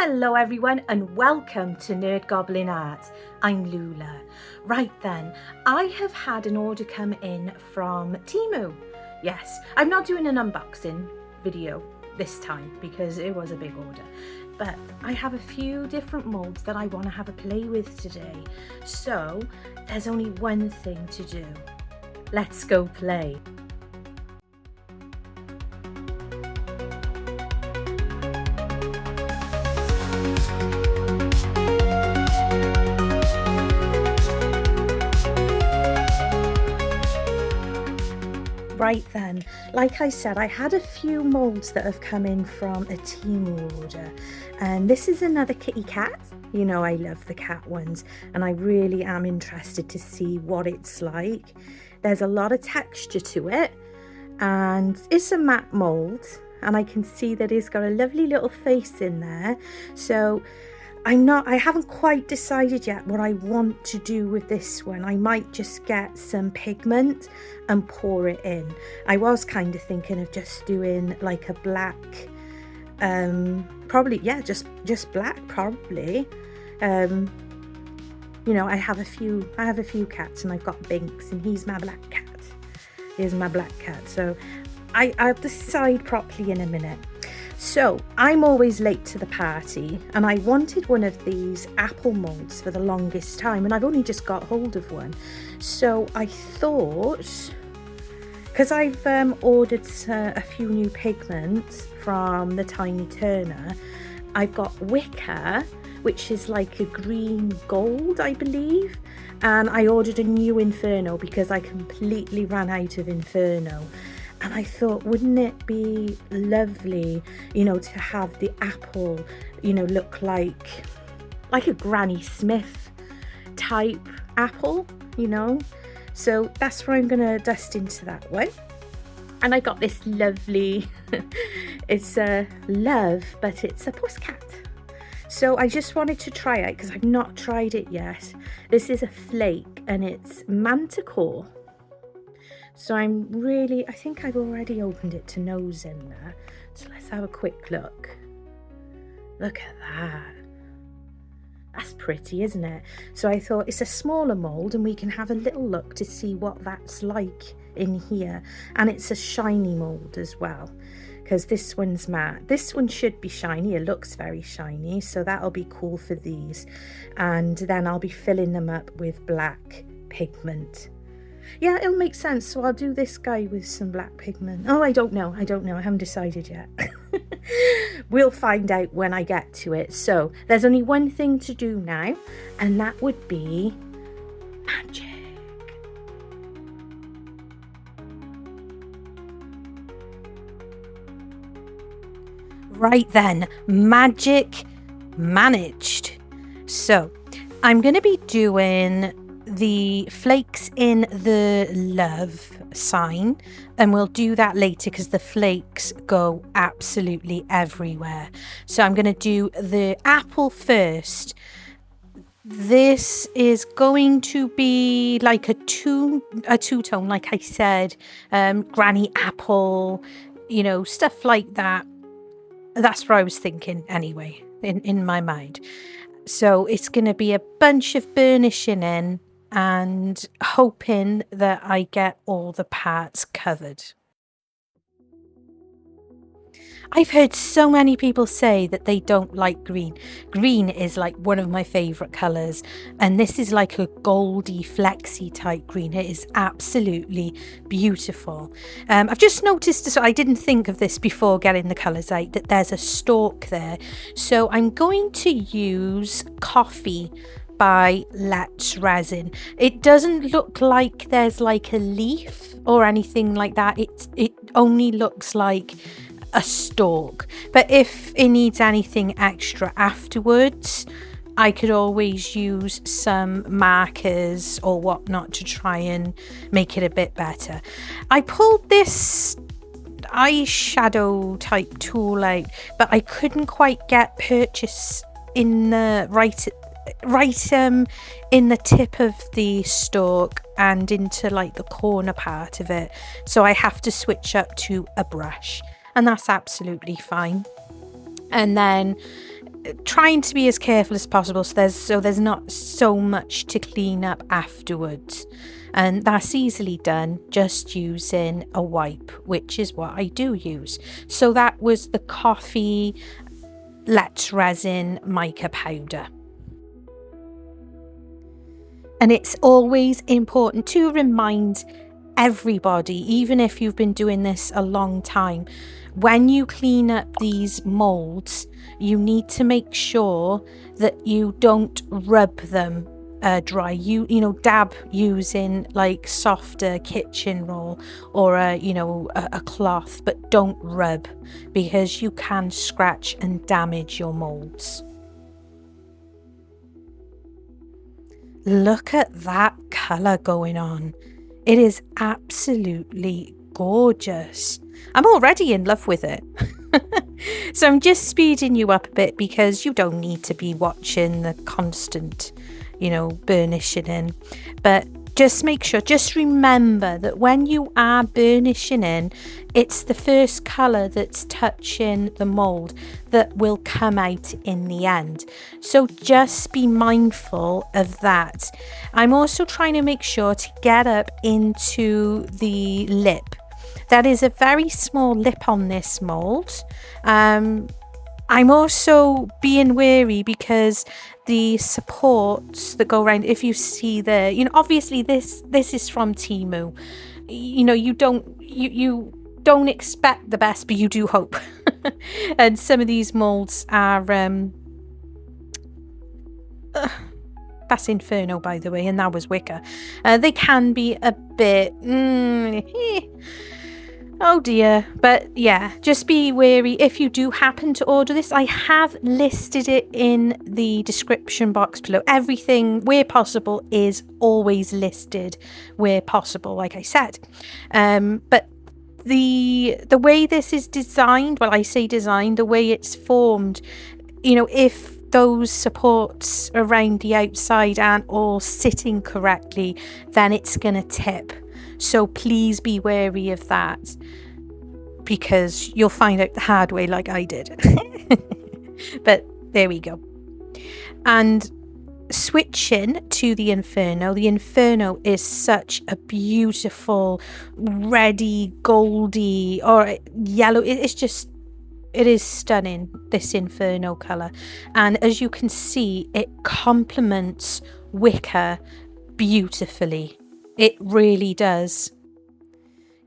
Hello everyone and welcome to NERDGOBLIN Art. I'm Lula. Right then, I have had an order come in from Temu. Yes, I'm not doing an unboxing video this time because it was a big order. But I have a few different molds that I want to have a play with today. So there's only one thing to do. Let's go play. Right then, like I said, I had a few molds that have come in from a Temu order, and this is another kitty cat. You know I love the cat ones, and I really am interested to see what it's like. There's a lot of texture to it, and it's a matte mold, and I can see that it's got a lovely little face in there. So I haven't quite decided yet what I want to do with this one. I might just get some pigment and pour it in. I was kind of thinking of just doing like a black, probably, yeah, just black probably. You know, I have a few cats, and I've got Binks, and he's my black cat. Here's my black cat. So I'll decide properly in a minute. So I'm always late to the party, and I wanted one of these apple molds for the longest time, and I've only just got hold of one. So I thought, because I've ordered a few new pigments from the Tiny Turner, I've got Wicker, which is like a green gold, I believe, and I ordered a new Inferno because I completely ran out of Inferno. And I thought, wouldn't it be lovely, you know, to have the apple, you know, look like a Granny Smith type apple, you know? So that's where I'm going to dust into that one. And I got this lovely, it's a love, but it's a pussycat. So I just wanted to try it because I've not tried it yet. This is a flake, and it's Manticore. So I think I've already opened it to nose in there. So let's have a quick look. Look at that. That's pretty, isn't it? So I thought it's a smaller mold, and we can have a little look to see what that's like in here. And it's a shiny mold as well, because this one's matte. This one should be shiny. It looks very shiny, so that'll be cool for these. And then I'll be filling them up with black pigment. Yeah, it'll make sense. So I'll do this guy with some black pigment. Oh, I don't know. I haven't decided yet. We'll find out when I get to it. So there's only one thing to do now, and that would be magic. Right then, magic managed. So I'm going to be doing the flakes in the love sign, and we'll do that later because the flakes go absolutely everywhere. So I'm going to do the apple first. This is going to be like a two-tone, like I said, granny apple, you know, stuff like that. That's what I was thinking anyway, in my mind. So it's going to be a bunch of burnishing in, and hoping that I get all the parts covered. I've heard so many people say that they don't like green. Green is like one of my favourite colours, and this is like a goldy flexy type green. It is absolutely beautiful. I've just noticed, so I didn't think of this before getting the colours out, that there's a stalk there. So I'm going to use Coffee by Let's Resin. It doesn't look like there's like a leaf or anything like that. It only looks like a stalk. But if it needs anything extra afterwards, I could always use some markers or whatnot to try and make it a bit better. I pulled this eyeshadow type tool out, but I couldn't quite get purchase in the right in the tip of the stalk and into like the corner part of it, so I have to switch up to a brush, and that's absolutely fine. And then trying to be as careful as possible so there's not so much to clean up afterwards, and that's easily done just using a wipe, which is what I do use. So that was the Coffee Let's Resin mica powder. And it's always important to remind everybody, even if you've been doing this a long time, when you clean up these molds, you need to make sure that you don't rub them dry. You know, dab using like softer kitchen roll or a cloth, but don't rub, because you can scratch and damage your molds. Look at that colour going on. It is absolutely gorgeous. I'm already in love with it. So I'm just speeding you up a bit because you don't need to be watching the constant, burnishing in. But just make sure, just remember that when you are burnishing in, it's the first colour that's touching the mould that will come out in the end. So just be mindful of that. I'm also trying to make sure to get up into the lip. That is a very small lip on this mould. I'm also being wary because the supports that go around, if you see there, obviously this is from Temu. You don't expect the best, but you do hope. And some of these molds are that's Inferno, by the way, and that was Wicker. They can be a bit oh dear, but yeah, just be wary if you do happen to order this. I have listed it in the description box below. Everything where possible is always listed where possible, like I said. But the way this is designed, well, I say designed, the way it's formed, if those supports around the outside aren't all sitting correctly, then it's gonna tip. So please be wary of that, because you'll find out the hard way like I did. But there we go. And switching to the Inferno is such a beautiful reddy, goldy or yellow. It is stunning, this Inferno colour. And as you can see, it complements Wicker beautifully. It really does.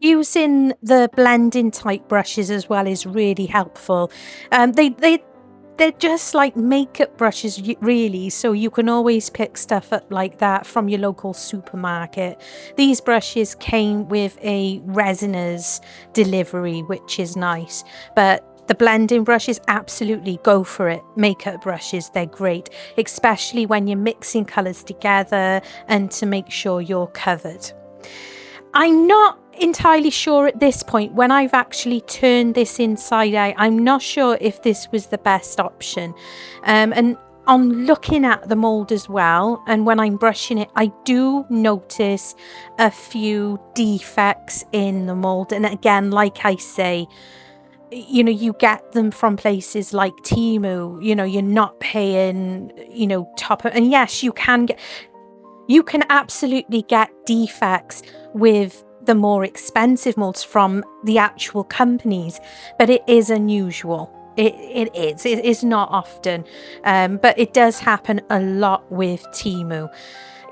Using the blending type brushes as well is really helpful. They're just like makeup brushes, really, so you can always pick stuff up like that from your local supermarket. These brushes came with a Resiners delivery, which is nice, but the blending brushes, absolutely go for it. Makeup brushes, they're great, especially when you're mixing colours together and to make sure you're covered. I'm not entirely sure at this point, when I've actually turned this inside out, I'm not sure if this was the best option. And on looking at the mould as well, and when I'm brushing it, I do notice a few defects in the mould. And again, like I say, you get them from places like Temu, you're not paying, top of, and yes, you can absolutely get defects with the more expensive molds from the actual companies, but it is unusual. It is not often, but it does happen a lot with Temu.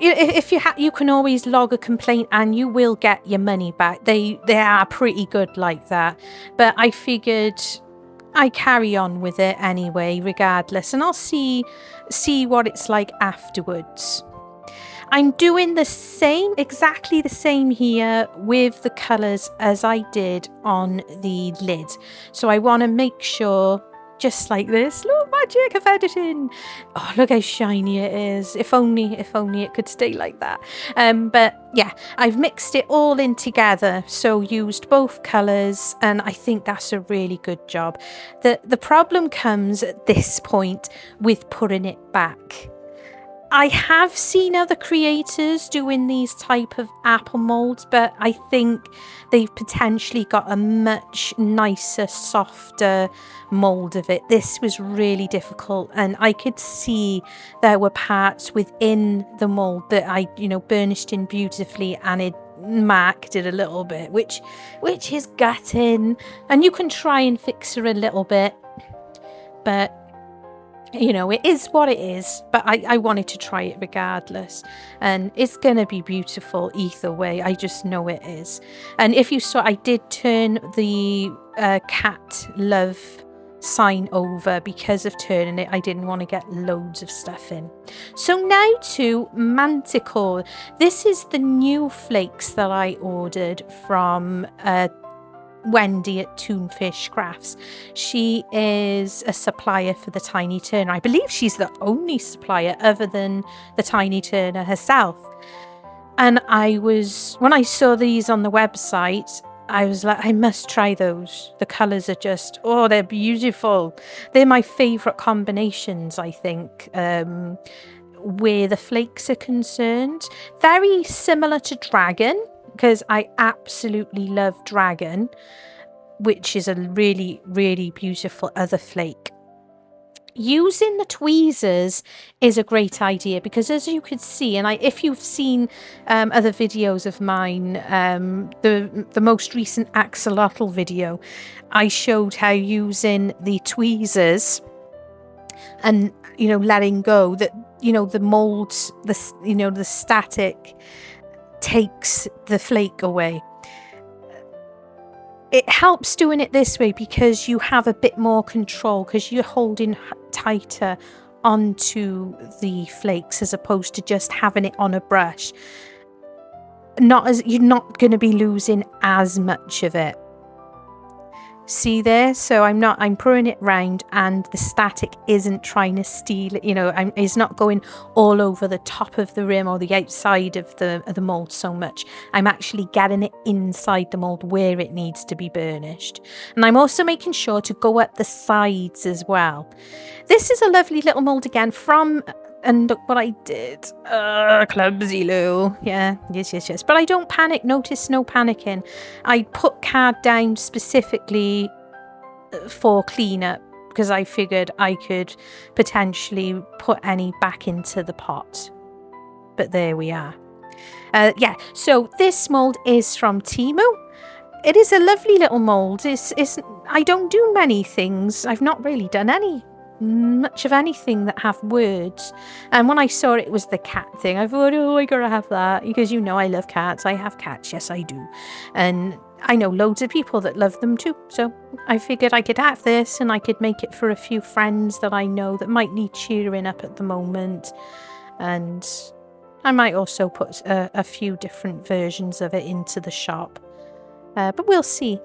If you can always log a complaint and you will get your money back. They are pretty good like that, but I figured I carry on with it anyway, regardless, and I'll see what it's like afterwards. I'm doing exactly the same here with the colours as I did on the lid. So I want to make sure, just like this, look, magic of editing. Oh, look how shiny it is. If only it could stay like that. But yeah, I've mixed it all in together. So used both colours, and I think that's a really good job. The problem comes at this point with putting it back. I have seen other creators doing these type of apple molds, but I think they've potentially got a much nicer, softer mold of it. This was really difficult, and I could see there were parts within the mold that I, burnished in beautifully, and it marked it a little bit, which is gutting. And you can try and fix her a little bit, but it is what it is. But I wanted to try it regardless, and it's gonna be beautiful either way. I just know it is. And if you saw, I did turn the cat love sign over because of turning it. I didn't want to get loads of stuff in. So now to Manticore. This is the new flakes that I ordered from Wendy at Toonfish Crafts. She is a supplier for the Tiny Turner. I believe she's the only supplier other than the Tiny Turner herself. And when I saw these on the website, I was like, I must try those. The colours are just, they're beautiful. They're my favourite combinations, I think, where the flakes are concerned. Very similar to Dragon, because I absolutely love Dragon, which is a really, really beautiful other flake. Using the tweezers is a great idea, because as you could see, and if you've seen other videos of mine, the most recent axolotl video, I showed how using the tweezers and letting go, that the molds, the static takes the flake away. It helps doing it this way because you have a bit more control, because you're holding tighter onto the flakes as opposed to just having it on a brush. You're not going to be losing as much of it. See there? So I'm pouring it round, and the static isn't trying to steal it. It's not going all over the top of the rim or the outside of the mold so much. I'm actually getting it inside the mold where it needs to be burnished. And I'm also making sure to go up the sides as well. This is a lovely little mold again and look what I did. Clumsy Lou. Yeah, yes. But I don't panic. Notice no panicking. I put card down specifically for cleanup, because I figured I could potentially put any back into the pot. But there we are. So this mold is from Temu. It is a lovely little mold. I don't do many things. I've not really done much of anything that have words, and when I saw it was the cat thing, I thought, I gotta have that, because I love cats. I have cats, yes I do, and I know loads of people that love them too, so I figured I could have this, and I could make it for a few friends that I know that might need cheering up at the moment, and I might also put a few different versions of it into the shop, but we'll see.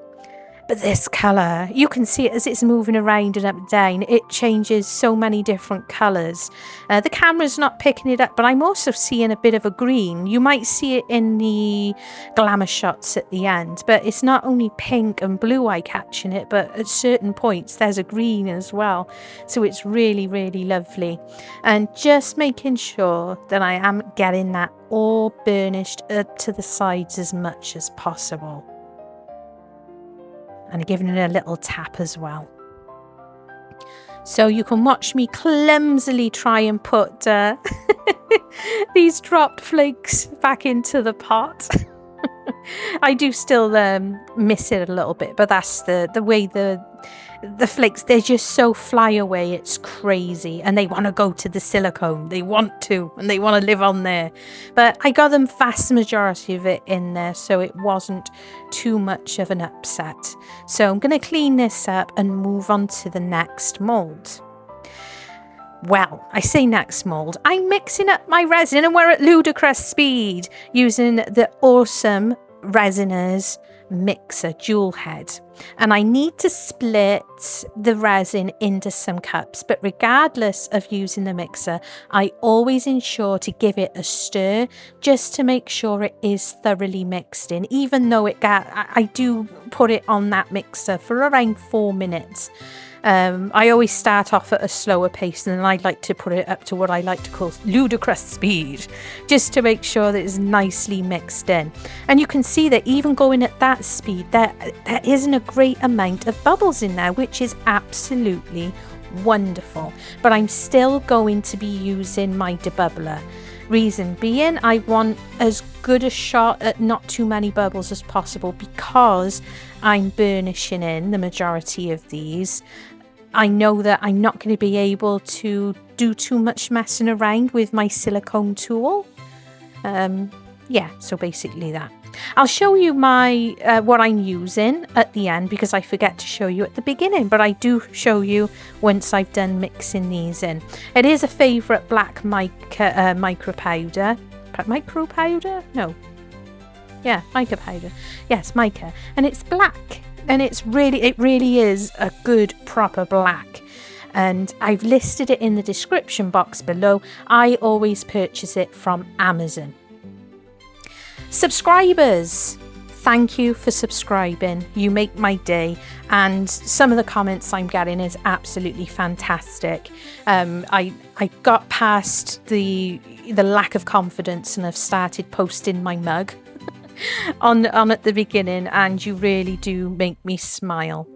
But this colour, you can see it as it's moving around and up and down. It changes so many different colours. The camera's not picking it up, but I'm also seeing a bit of a green. You might see it in the glamour shots at the end, but it's not only pink and blue eye catching it, but at certain points there's a green as well. So it's really, really lovely. And just making sure that I am getting that all burnished up to the sides as much as possible. And giving it a little tap as well. So you can watch me clumsily try and put these dropped flakes back into the pot. I do still miss it a little bit, but that's the way the flakes, they're just so fly away, it's crazy, and they want to go to the silicone. They want to, and they want to live on there. But I got them vast majority of it in there, so it wasn't too much of an upset. So I'm going to clean this up and move on to the next mould. Well, I say next mould, I'm mixing up my resin, and we're at ludicrous speed using the awesome Resiners mixer dual head, and I need to split the resin into some cups, but regardless of using the mixer, I always ensure to give it a stir just to make sure it is thoroughly mixed in, even though I do put it on that mixer for around 4 minutes. I always start off at a slower pace, and then I like to put it up to what I like to call ludicrous speed, just to make sure that it's nicely mixed in. And you can see that even going at that speed, there isn't a great amount of bubbles in there, which is absolutely wonderful. But I'm still going to be using my debubbler. Reason being, I want as good a shot at not too many bubbles as possible, because I'm burnishing in the majority of these. I know that I'm not going to be able to do too much messing around with my silicone tool. Yeah, so basically that. I'll show you my what I'm using at the end, because I forget to show you at the beginning, but I do show you once I've done mixing these in. It is a favourite black mica micro powder. Micro powder? No. Yeah, mica powder. Yes, mica. And it's black. And it really is a good proper black. And I've listed it in the description box below. I always purchase it from Amazon. Subscribers, thank you for subscribing. You make my day, and some of the comments I'm getting is absolutely fantastic. I got past the lack of confidence and have started posting my mug on at the beginning, and you really do make me smile.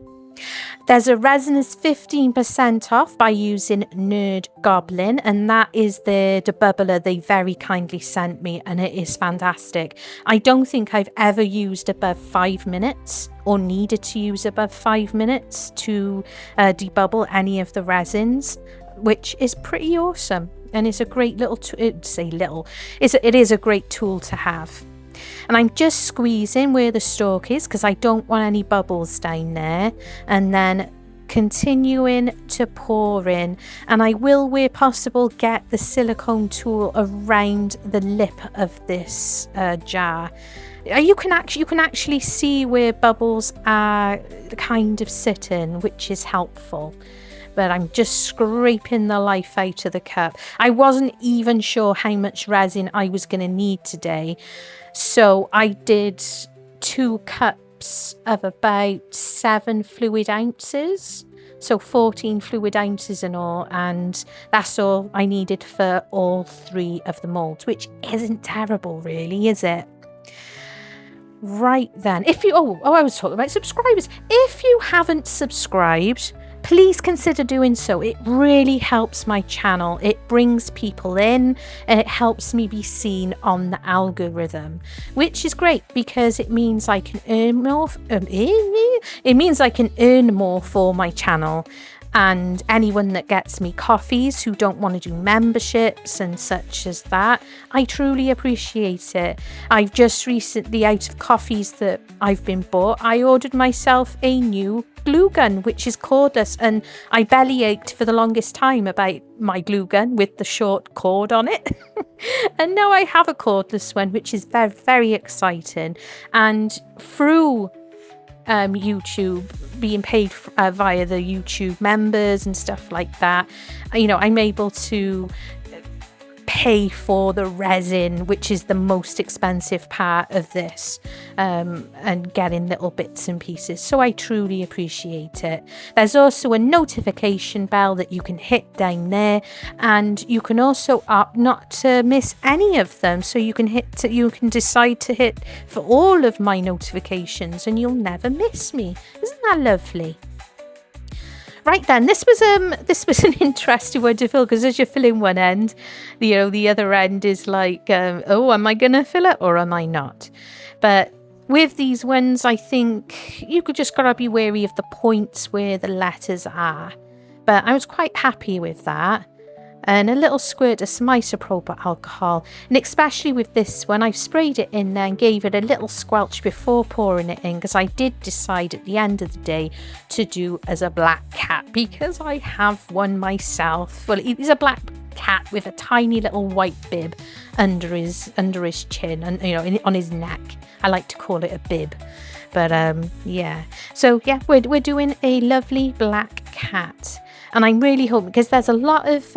There's a Resiners 15% off by using NERDGOBLIN, and that is the debubbler they very kindly sent me, and it is fantastic. I don't think I've ever used above 5 minutes or needed to use above 5 minutes to debubble any of the resins, which is pretty awesome. And it's a great little it is a great tool to have. And I'm just squeezing where the stalk is, because I don't want any bubbles down there, and then continuing to pour in. And I will, where possible, get the silicone tool around the lip of this jar. You can actually see where bubbles are kind of sitting, which is helpful. But I'm just scraping the life out of the cup. I wasn't even sure how much resin I was going to need today, so I did 2 cups of about 7 fluid ounces, so 14 fluid ounces in all, and that's all I needed for all 3 of the moulds, which isn't terrible really, is it? Right then, if you I was talking about subscribers. If you haven't subscribed, please consider doing so. It really helps my channel. It brings people in, and it helps me be seen on the algorithm, which is great because it means I can earn more. It means I can earn more for my channel. And anyone that gets me coffees who don't want to do memberships and such as that, I truly appreciate it. I've just recently, out of coffees that I've been bought, I ordered myself a new glue gun, which is cordless, and I belly ached for the longest time about my glue gun with the short cord on it. And now I have a cordless one, which is very, very exciting. And through YouTube, being paid via the YouTube members and stuff like that, you know, I'm able to pay for the resin, which is the most expensive part of this, and getting little bits and pieces. So I truly appreciate it. There's also a notification bell that you can hit down there, and you can also opt not to miss any of them. So you can decide to hit for all of my notifications, and you'll never miss me. Isn't that lovely? Right then, this was an interesting one to fill, because as you're filling one end, you know, the other end is like, oh, am I gonna fill it or am I not? But with these ones, I think you could just gotta be wary of the points where the letters are. But I was quite happy with that. And a little squirt of some isopropyl alcohol, and especially with this one, I've sprayed it in there and gave it a little squelch before pouring it in, because I did decide at the end of the day to do as a black cat, because I have one myself. Well, he's a black cat with a tiny little white bib under his chin, and you know, on his neck. I like to call it a bib. But yeah, so yeah, we're doing a lovely black cat. And I'm really hoping, because there's a lot of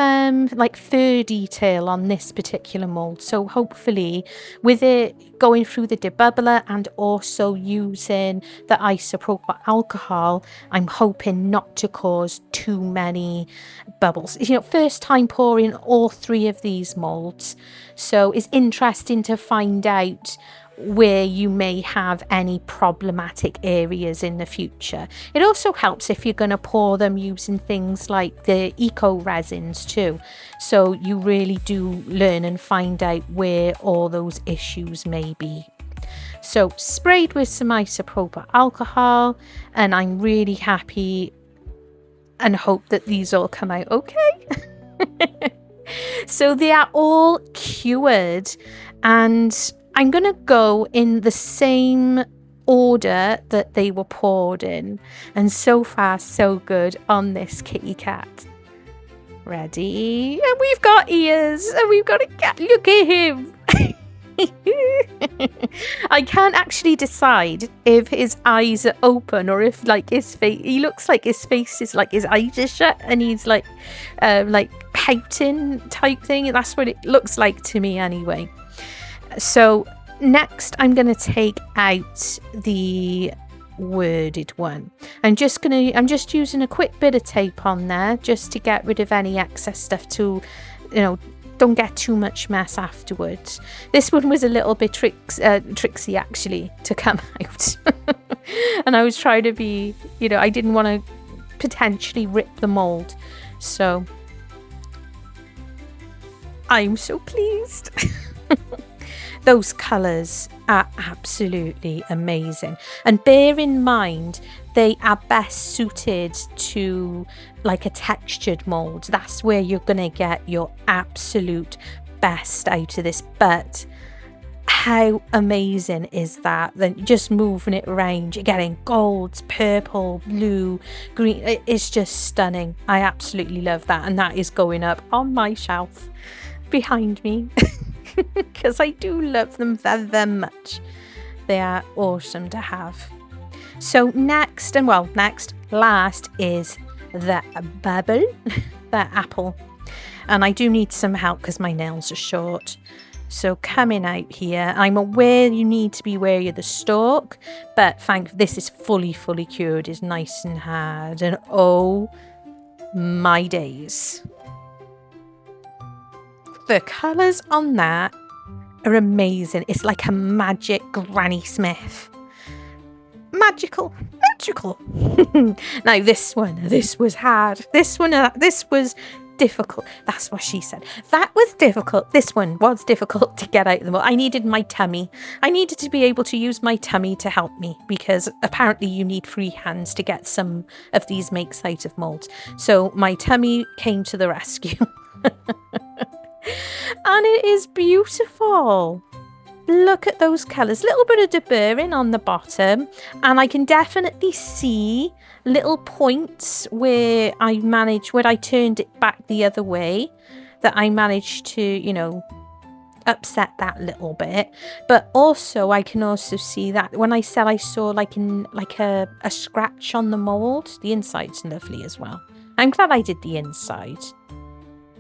like fur detail on this particular mould, so hopefully with it going through the debubbler and also using the isopropyl alcohol, I'm hoping not to cause too many bubbles. You know, first time pouring all 3 of these moulds, so it's interesting to find out where you may have any problematic areas in the future. It also helps if you're going to pour them using things like the eco resins too, so you really do learn and find out where all those issues may be. So sprayed with some isopropyl alcohol, and I'm really happy and hope that these all come out okay. So they are all cured, and I'm going to go in the same order that they were poured in. And so far, so good on this kitty cat. Ready? And we've got ears, and we've got a cat. Look at him. I can't actually decide if his eyes are open or if like his face, he looks like his face is like his eyes are shut and he's like pouting type thing. That's what it looks like to me anyway. So next I'm going to take out the worded one. I'm just using a quick bit of tape on there just to get rid of any excess stuff to, you know, don't get too much mess afterwards. This one was a little bit tricksy actually to come out. And I was trying to be, you know, I didn't want to potentially rip the mould. So I'm so pleased. Those colours are absolutely amazing. And bear in mind, they are best suited to like a textured mould. That's where you're going to get your absolute best out of this. But how amazing is that? Then just moving it around, you're getting golds, purple, blue, green. It's just stunning. I absolutely love that. And that is going up on my shelf behind me. Because I do love them very, very much. They are awesome to have. So last is the bubble, the apple. And I do need some help because my nails are short. So coming out here, I'm aware you need to be wary of the stalk, but this is fully cured, is nice and hard. And oh my days. The colours on that are amazing. It's like a magic Granny Smith. Magical. Now this was hard. This was difficult. That's what she said. That was difficult. This one was difficult to get out of the mold. I needed my tummy. I needed to be able to use my tummy to help me, because apparently you need free hands to get some of these makes out of molds. So my tummy came to the rescue. And it is beautiful. Look at those colours. Little bit of deburring on the bottom, and I can definitely see little points where I turned it back the other way, that I managed to, you know, upset that little bit. But also I can also see that when I said I saw like a scratch on the mould, the inside's lovely as well. I'm glad I did the inside.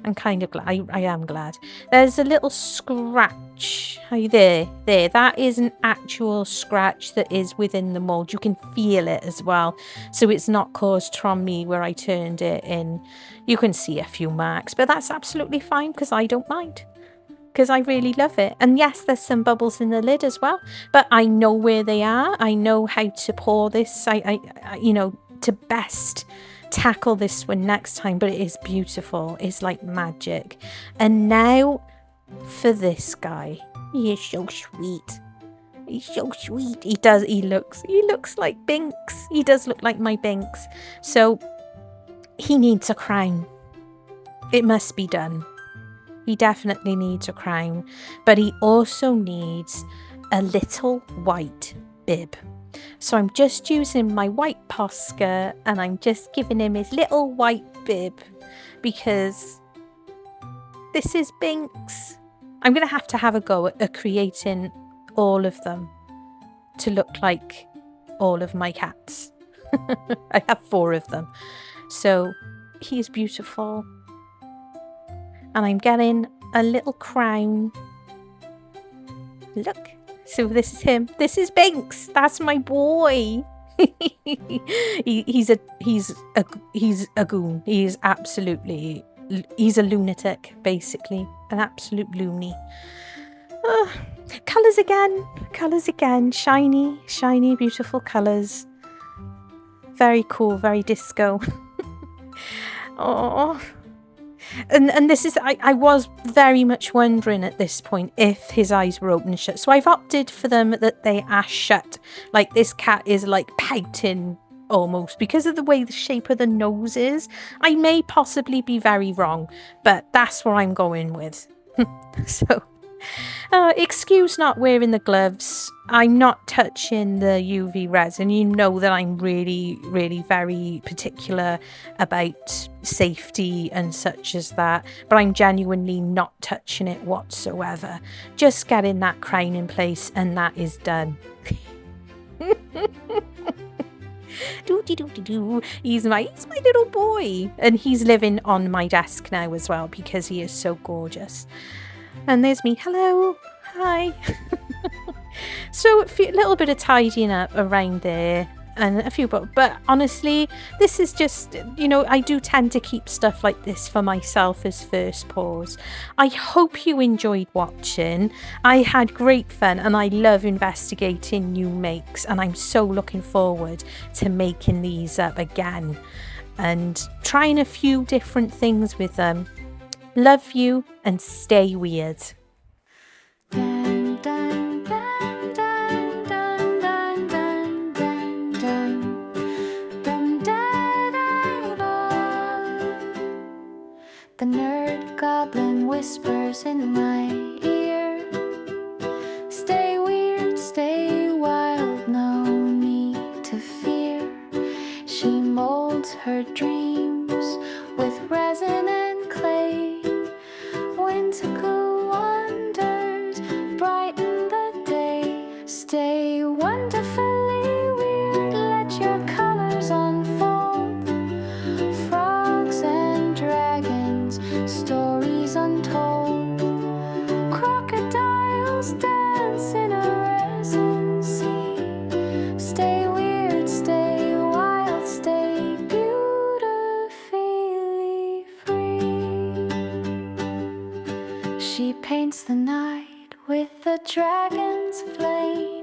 I'm kind of glad. I am glad. There's a little scratch. There. That is an actual scratch that is within the mould. You can feel it as well. So it's not caused from me where I turned it in. You can see a few marks, but that's absolutely fine because I don't mind. Because I really love it. And yes, there's some bubbles in the lid as well, but I know where they are. I know how to pour this. I you know, to best tackle this one next time. But it is beautiful. It's like magic. And now for this guy. He is so sweet. He's so sweet. He looks like Binks. He does look like my Binks. So he needs a crown. It must be done. He definitely needs a crown, but he also needs a little white bib. So I'm just using my white Posca and I'm just giving him his little white bib because this is Binks. I'm going to have a go at creating all of them to look like all of my cats. I have 4 of them. So he is beautiful. And I'm getting a little crown. Look. So this is him. This is Binks. That's my boy. he's a goon. He's absolutely, he's a lunatic, basically. An absolute loony. Colours again. Colours again. Shiny, shiny, beautiful colours. Very cool, very disco. Oh. And this is, I was very much wondering at this point if his eyes were open and shut. So I've opted for them that they are shut. Like this cat is like pouting almost because of the way the shape of the nose is. I may possibly be very wrong, but that's what I'm going with. So, excuse not wearing the gloves. I'm not touching the UV resin. You know that I'm really, really very particular about safety and such as that. But I'm genuinely not touching it whatsoever. Just getting that crown in place and that is done. He's my little boy. And he's living on my desk now as well because he is so gorgeous. And there's me. Hello. Hi. So a little bit of tidying up around there and a few, but honestly, this is just, you know, I do tend to keep stuff like this for myself as first pause. I hope you enjoyed watching. I had great fun and I love investigating new makes, and I'm so looking forward to making these up again and trying a few different things with them. Love you and stay weird. The nerd goblin whispers in my ear. Stay weird, stay wild, no need to fear. She molds her dreams with resin and clay. Whimsical wonders brighten the day. Stay wonderfully weird, let your colors unfold. Frogs and dragons, stories untold. Crocodiles dance in a resin sea. Stay weird, stay wild, stay beautifully free. She paints the night with the dragon's flame.